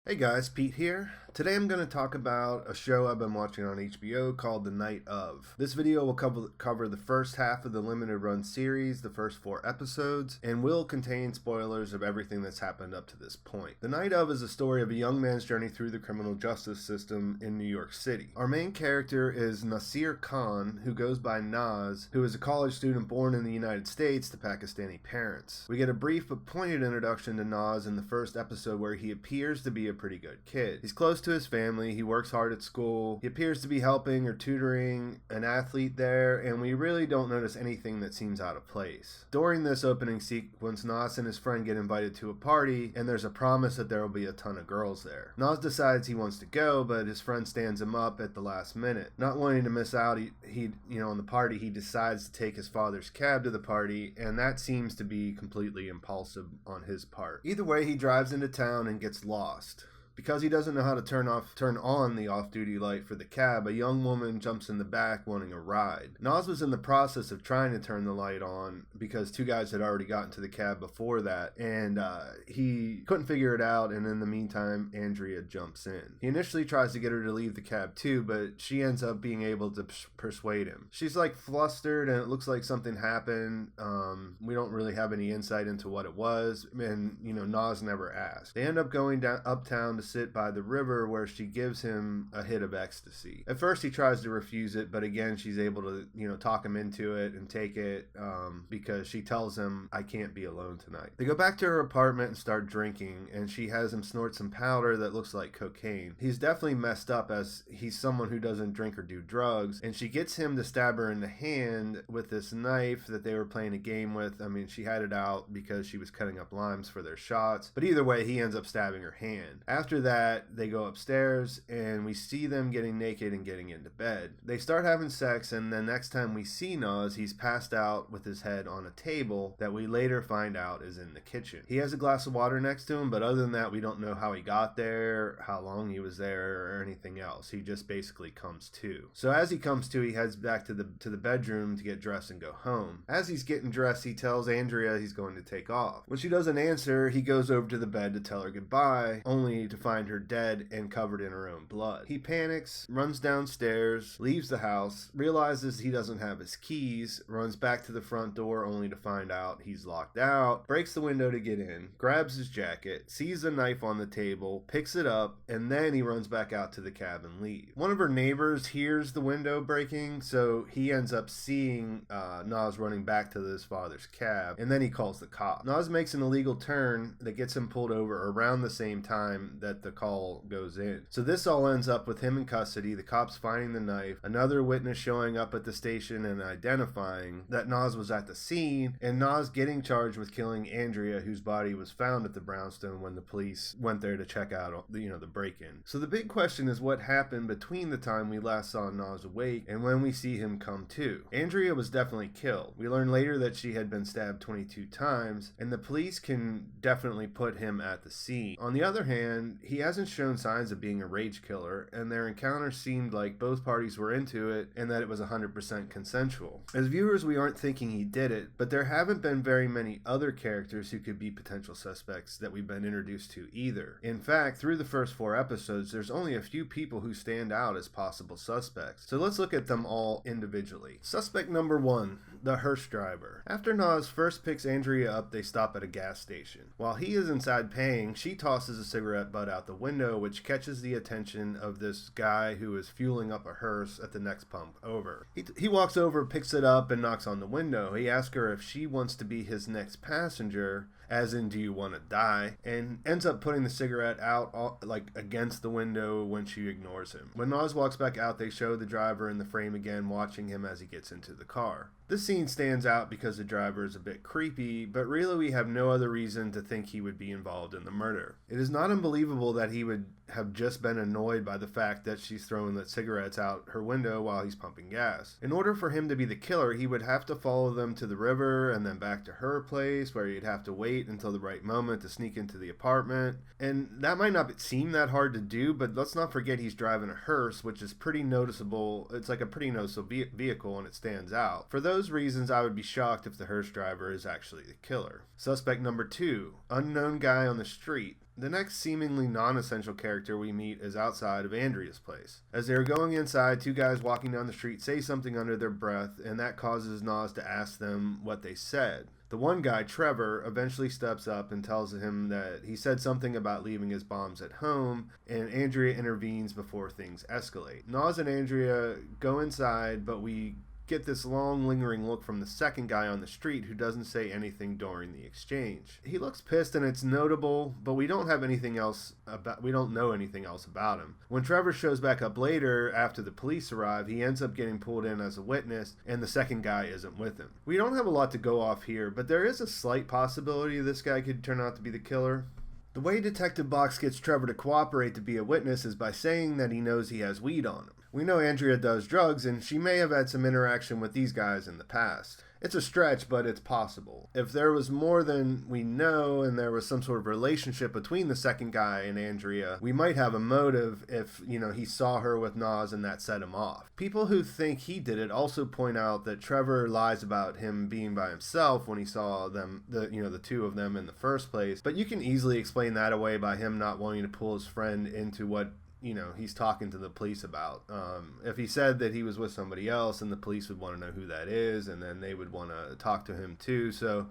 Hey guys, Pete here. Today I'm going to talk about a show I've been watching on HBO called The Night Of. This video will cover the first half of the limited run series, the first 4 episodes, and will contain spoilers of everything that's happened up to this point. The Night Of is a story of a young man's journey through the criminal justice system in New York City. Our main character is Nasir Khan, who goes by Nas, who is a college student born in the United States to Pakistani parents. We get a brief but pointed introduction to Nas in the first episode where he appears to be a pretty good kid. He's close to his family, he works hard at school, he appears to be helping or tutoring an athlete there, and we really don't notice anything that seems out of place. During this opening sequence, Nas and his friend get invited to a party, and there's a promise that there will be a ton of girls there. Nas decides he wants to go, but his friend stands him up at the last minute. Not wanting to miss out, he on the party, he decides to take his father's cab to the party, and that seems to be completely impulsive on his part. Either way, he drives into town and gets lost. Because he doesn't know how to turn on the off-duty light for the cab, a young woman jumps in the back wanting a ride. Nas was in the process of trying to turn the light on because 2 guys had already gotten to the cab before that, and he couldn't figure it out, and in the meantime, Andrea jumps in. He initially tries to get her to leave the cab too, but she ends up being able to persuade him. She's like flustered, and it looks like something happened. We don't really have any insight into what it was, and Nas never asked. They end up going uptown to sit by the river where she gives him a hit of ecstasy. At first he tries to refuse it, but again she's able to talk him into it and take it because she tells him, "I can't be alone tonight." They go back to her apartment and start drinking, and she has him snort some powder that looks like cocaine. He's definitely messed up as he's someone who doesn't drink or do drugs, and she gets him to stab her in the hand with this knife that they were playing a game with. I mean, she had it out because she was cutting up limes for their shots, but either way he ends up stabbing her hand. After that, they go upstairs and we see them getting naked and getting into bed. They start having sex, and the next time we see Nas, he's passed out with his head on a table that we later find out is in the kitchen. He has a glass of water next to him, but other than that, we don't know how he got there, how long he was there, or anything else. He just basically comes to. So as he comes to, he heads back to the bedroom to get dressed and go home. As he's getting dressed, he tells Andrea he's going to take off. When she doesn't answer, he goes over to the bed to tell her goodbye, only to find her dead and covered in her own blood. He panics, runs downstairs, leaves the house, realizes he doesn't have his keys, runs back to the front door only to find out he's locked out, breaks the window to get in, grabs his jacket, sees a knife on the table, picks it up, and then he runs back out to the cab and leaves. One of her neighbors hears the window breaking, so he ends up seeing Nas running back to his father's cab, and then he calls the cop. Nas makes an illegal turn that gets him pulled over around the same time that the call goes in. So this all ends up with him in custody, the cops finding the knife, another witness showing up at the station and identifying that Nas was at the scene, and Nas getting charged with killing Andrea, whose body was found at the brownstone when the police went there to check out the break-in. So the big question is what happened between the time we last saw Nas awake and when we see him come to. Andrea was definitely killed. We learn later that she had been stabbed 22 times, and the police can definitely put him at the scene. On the other hand, he hasn't shown signs of being a rage killer, and their encounter seemed like both parties were into it and that it was 100% consensual. As viewers, we aren't thinking he did it, but there haven't been very many other characters who could be potential suspects that we've been introduced to either. In fact, through the first 4 episodes, there's only a few people who stand out as possible suspects. So let's look at them all individually. Suspect number 1, the hearse driver. After Nas first picks Andrea up, they stop at a gas station. While he is inside paying, she tosses a cigarette butt out the window, which catches the attention of this guy who is fueling up a hearse at the next pump over. He walks over, picks it up, and knocks on the window. He asks her if she wants to be his next passenger, as in, do you want to die? And ends up putting the cigarette out against the window when she ignores him. When Nas walks back out, they show the driver in the frame again, watching him as he gets into the car. This scene stands out because the driver is a bit creepy, but really we have no other reason to think he would be involved in the murder. It is not unbelievable that he would have just been annoyed by the fact that she's throwing the cigarettes out her window while he's pumping gas. In order for him to be the killer, he would have to follow them to the river and then back to her place, where he'd have to wait until the right moment to sneak into the apartment. And that might not seem that hard to do, but let's not forget he's driving a hearse, which is pretty noticeable. It's like a pretty noticeable vehicle, and it stands out. For those reasons, I would be shocked if the hearse driver is actually the killer. Suspect number 2, unknown guy on the street. The next seemingly non-essential character we meet is outside of Andrea's place. As they are going inside, two guys walking down the street say something under their breath, and that causes Nas to ask them what they said. The one guy, Trevor, eventually steps up and tells him that he said something about leaving his bombs at home, and Andrea intervenes before things escalate. Nas and Andrea go inside, but we get this long lingering look from the second guy on the street who doesn't say anything during the exchange. He looks pissed and it's notable, but we don't know anything else about him. When Trevor shows back up later after the police arrive, he ends up getting pulled in as a witness and the second guy isn't with him. We don't have a lot to go off here, but there is a slight possibility this guy could turn out to be the killer. The way Detective Box gets Trevor to cooperate to be a witness is by saying that he knows he has weed on him. We know Andrea does drugs, and she may have had some interaction with these guys in the past. It's a stretch, but it's possible. If there was more than we know, and there was some sort of relationship between the second guy and Andrea, we might have a motive if, he saw her with Nas and that set him off. People who think he did it also point out that Trevor lies about him being by himself when he saw them, the two of them in the first place, but you can easily explain that away by him not wanting to pull his friend into what he's talking to the police about. If he said that he was with somebody else, and the police would want to know who that is, and then they would want to talk to him too. So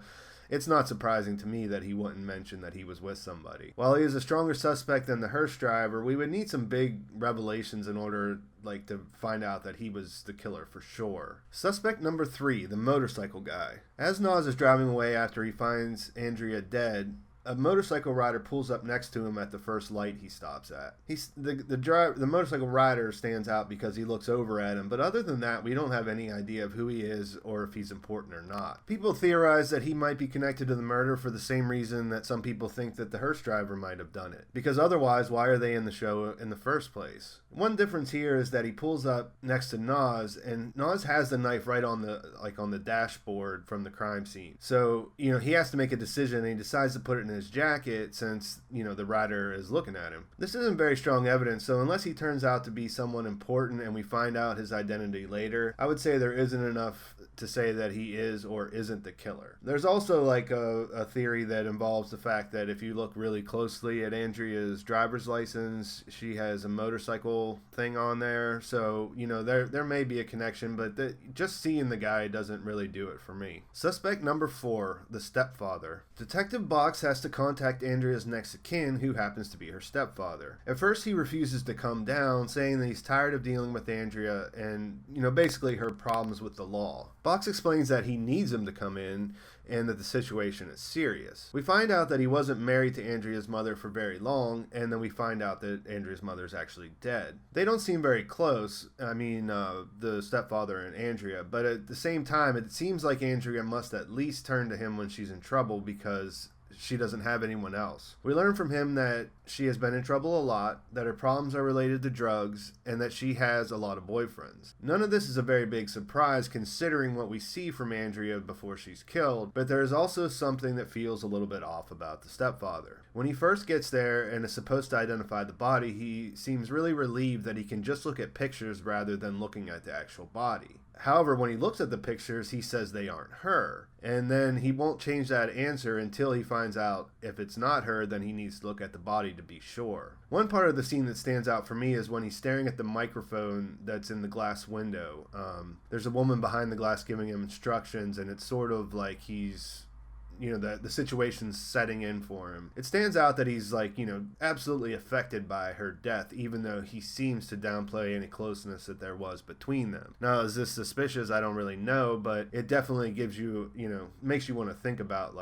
it's not surprising to me that he wouldn't mention that he was with somebody. While he is a stronger suspect than the hearse driver, we would need some big revelations in order to find out that he was the killer for sure. Suspect number 3, the motorcycle guy. As Nas is driving away after he finds Andrea dead, a motorcycle rider pulls up next to him at the first light he stops at. The motorcycle rider stands out because he looks over at him, but other than that, we don't have any idea of who he is or if he's important or not. People theorize that he might be connected to the murder for the same reason that some people think that the hearse driver might have done it. Because otherwise, why are they in the show in the first place? One difference here is that he pulls up next to Nas, and Nas has the knife right on the dashboard from the crime scene. So, he has to make a decision, and he decides to put it in his jacket since, the rider is looking at him. This isn't very strong evidence, so unless he turns out to be someone important and we find out his identity later, I would say there isn't enough to say that he is or isn't the killer. There's also a theory that involves the fact that if you look really closely at Andrea's driver's license, she has a motorcycle thing on there, so there may be a connection, but just seeing the guy doesn't really do it for me. Suspect number 4, the stepfather. Detective Box has to contact Andrea's next of kin, who happens to be her stepfather. At first he refuses to come down, saying that he's tired of dealing with Andrea and basically her problems with the law. Box explains that he needs him to come in and that the situation is serious. We find out that he wasn't married to Andrea's mother for very long, and then we find out that Andrea's mother is actually dead. They don't seem very close, the stepfather and Andrea, but at the same time, it seems like Andrea must at least turn to him when she's in trouble because she doesn't have anyone else. We learn from him that she has been in trouble a lot, that her problems are related to drugs, and that she has a lot of boyfriends. None of this is a very big surprise considering what we see from Andrea before she's killed, but there is also something that feels a little bit off about the stepfather. When he first gets there and is supposed to identify the body, he seems really relieved that he can just look at pictures rather than looking at the actual body. However, when he looks at the pictures, he says they aren't her. And then he won't change that answer until he finds out if it's not her, then he needs to look at the body to be sure. One part of the scene that stands out for me is when he's staring at the microphone that's in the glass window. There's a woman behind the glass giving him instructions, and it's sort of like he's the situation's setting in for him. It stands out that he's absolutely affected by her death, even though he seems to downplay any closeness that there was between them. Now, is this suspicious? I don't really know, but it definitely gives you, makes you want to think about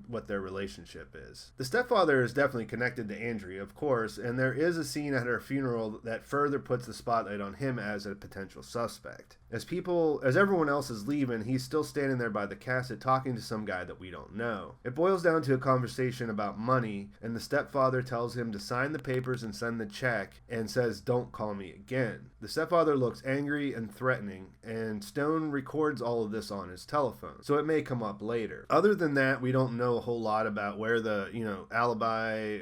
what their relationship is. The stepfather is definitely connected to Andrea, of course, and there is a scene at her funeral that further puts the spotlight on him as a potential suspect. As everyone else is leaving, he's still standing there by the casket talking to some guy that we don't know. It boils down to a conversation about money, and the stepfather tells him to sign the papers and send the check, and says, "Don't call me again." The stepfather looks angry and threatening, and Stone records all of this on his telephone, so it may come up later. Other than that, we don't know a whole lot about where the, alibi,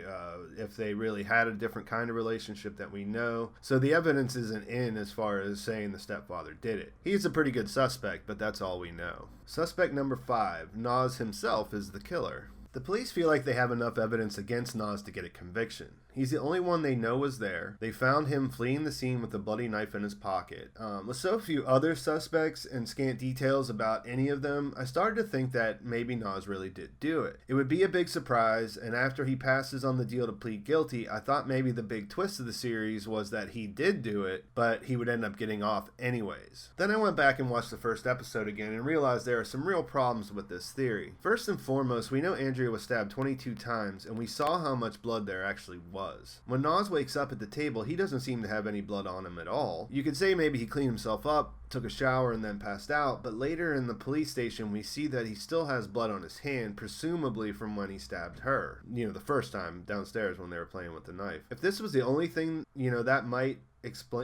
if they really had a different kind of relationship that we know, so the evidence isn't in as far as saying the stepfather did it. He's a pretty good suspect, but that's all we know. Suspect number 5, Nas himself is the killer. The police feel like they have enough evidence against Nas to get a conviction. He's the only one they know was there. They found him fleeing the scene with a bloody knife in his pocket. With so few other suspects and scant details about any of them, I started to think that maybe Nas really did do it. It would be a big surprise, and after he passes on the deal to plead guilty, I thought maybe the big twist of the series was that he did do it, but he would end up getting off anyways. Then I went back and watched the first episode again and realized there are some real problems with this theory. First and foremost, we know Andrea was stabbed 22 times, and we saw how much blood there actually was. When Nas wakes up at the table, he doesn't seem to have any blood on him at all. You could say maybe he cleaned himself up, took a shower, and then passed out, but later in the police station we see that he still has blood on his hand, presumably from when he stabbed her. The first time downstairs when they were playing with the knife. If this was the only thing, that might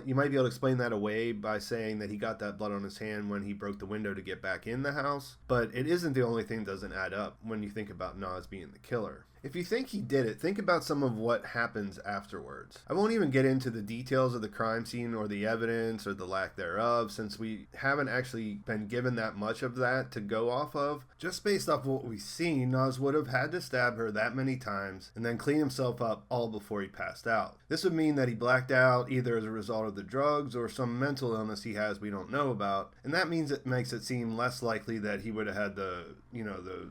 you might be able to explain that away by saying that he got that blood on his hand when he broke the window to get back in the house, but it isn't the only thing that doesn't add up when you think about Nas being the killer. If you think he did it, think about some of what happens afterwards. I won't even get into the details of the crime scene or the evidence or the lack thereof, since we haven't actually been given that much of that to go off of. Just based off what we've seen, Nas would have had to stab her that many times and then clean himself up all before he passed out. This would mean that he blacked out either as a result of the drugs or some mental illness he has we don't know about, and that means it makes it seem less likely that he would have had the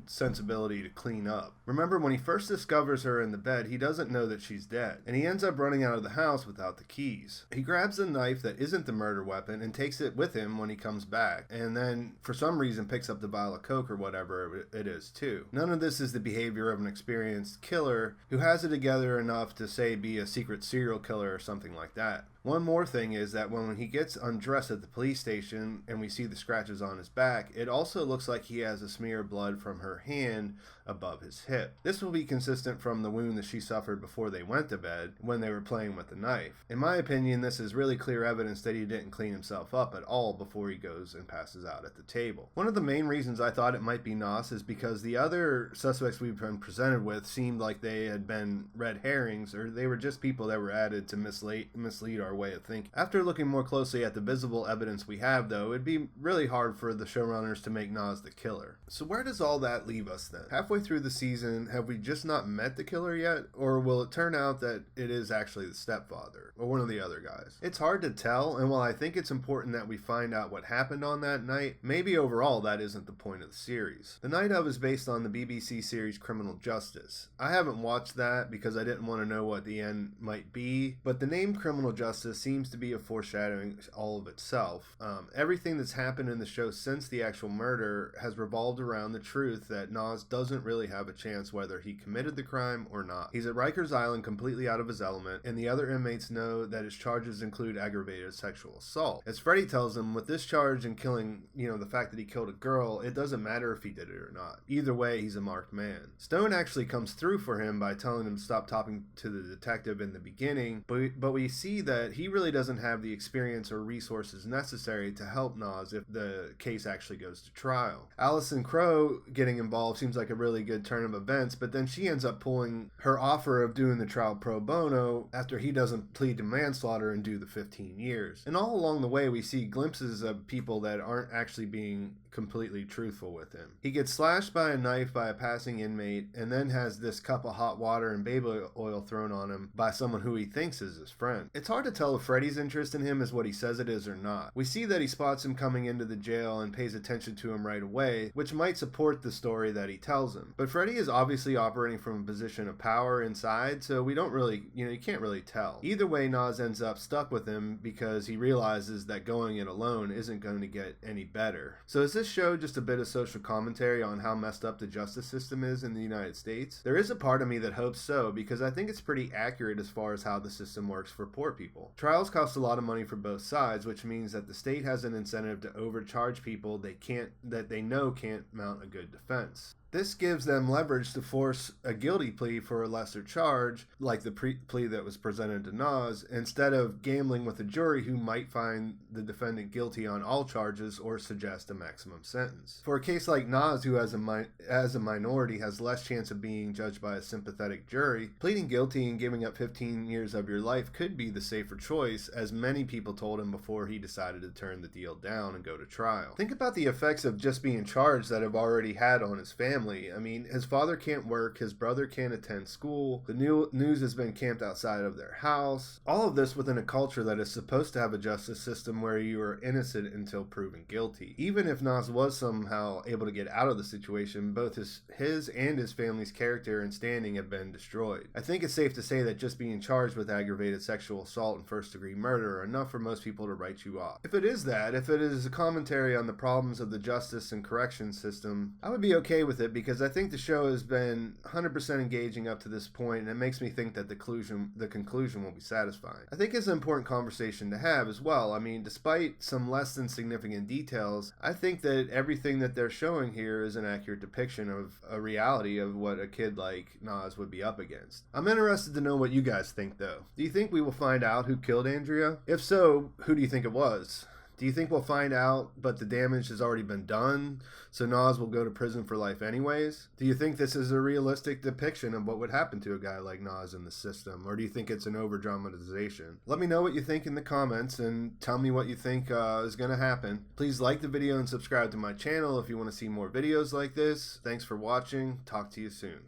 sensibility to clean up. Remember, when he first discovers her in the bed, he doesn't know that she's dead, and he ends up running out of the house without the keys. He grabs a knife that isn't the murder weapon and takes it with him when he comes back, and then for some reason picks up the vial of coke or whatever it is too. None of this is the behavior of an experienced killer who has it together enough to, say, be a secret serial killer or something like that. One more thing is that when he gets undressed at the police station and we see the scratches on his back, it also looks like he has a smear of blood from her hand above his hip. This will be consistent from the wound that she suffered before they went to bed when they were playing with the knife. In my opinion, this is really clear evidence that he didn't clean himself up at all before he goes and passes out at the table. One of the main reasons I thought it might be Nas is because the other suspects we've been presented with seemed like they had been red herrings, or they were just people that were added to mislead our way of thinking. After looking more closely at the visible evidence we have, though, it'd be really hard for the showrunners to make Nas the killer. So where does all that leave us then? Halfway through the season, have we just not met the killer yet? Or will it turn out that it is actually the stepfather or one of the other guys? It's hard to tell, and while I think it's important that we find out what happened on that night, maybe overall that isn't the point of the series. The Night Of is based on the BBC series Criminal Justice. I haven't watched that because I didn't want to know what the end might be, but the name Criminal Justice seems to be a foreshadowing all of itself. Everything that's happened in the show since the actual murder has revolved around the truth that Nas doesn't really have a chance whether he committed the crime or not. He's at Rikers Island completely out of his element, and the other inmates know that his charges include aggravated sexual assault. As Freddy tells him, with this charge and killing, the fact that he killed a girl, it doesn't matter if he did it or not. Either way, he's a marked man. Stone actually comes through for him by telling him to stop talking to the detective in the beginning, but we see that he really doesn't have the experience or resources necessary to help Nas if the case actually goes to trial. Alison Crowe getting involved seems like a really good turn of events, but then she ends up pulling her offer of doing the trial pro bono after he doesn't plead to manslaughter and do the 15 years. And all along the way, we see glimpses of people that aren't actually being completely truthful with him. He gets slashed by a knife by a passing inmate and then has this cup of hot water and baby oil thrown on him by someone who he thinks is his friend. It's hard to tell if Freddy's interest in him is what he says it is or not. We see that he spots him coming into the jail and pays attention to him right away, which might support the story that he tells him. But Freddy is obviously operating from a position of power inside, so we don't really, you can't really tell. Either way, Nas ends up stuck with him because he realizes that going it alone isn't going to get any better. So is this show just a bit of social commentary on how messed up the justice system is in the United States? There is a part of me that hopes so, because I think it's pretty accurate as far as how the system works for poor people. Trials cost a lot of money for both sides, which means that the state has an incentive to overcharge people that they know can't mount a good defense. This gives them leverage to force a guilty plea for a lesser charge, like the plea that was presented to Nas, instead of gambling with a jury who might find the defendant guilty on all charges or suggest a maximum sentence. For a case like Nas, who as a minority has less chance of being judged by a sympathetic jury, pleading guilty and giving up 15 years of your life could be the safer choice, as many people told him before he decided to turn the deal down and go to trial. Think about the effects of just being charged that have already had on his family. family. I mean, his father can't work, his brother can't attend school, the news has been camped outside of their house. All of this within a culture that is supposed to have a justice system where you are innocent until proven guilty. Even if Nas was somehow able to get out of the situation, both his and his family's character and standing have been destroyed. I think it's safe to say that just being charged with aggravated sexual assault and first-degree murder are enough for most people to write you off. If it is that, if it is a commentary on the problems of the justice and corrections system, I would be okay with it because I think the show has been 100% engaging up to this point, and it makes me think that the conclusion will be satisfying. I think it's an important conversation to have as well. I mean, despite some less than significant details, I think that everything that they're showing here is an accurate depiction of a reality of what a kid like Nas would be up against. I'm interested to know what you guys think, though. Do you think we will find out who killed Andrea? If so, who do you think it was? Do you think we'll find out, but the damage has already been done, so Nas will go to prison for life anyways? Do you think this is a realistic depiction of what would happen to a guy like Nas in the system, or do you think it's an over-dramatization? Let me know what you think in the comments, and tell me what you think is going to happen. Please like the video and subscribe to my channel if you want to see more videos like this. Thanks for watching. Talk to you soon.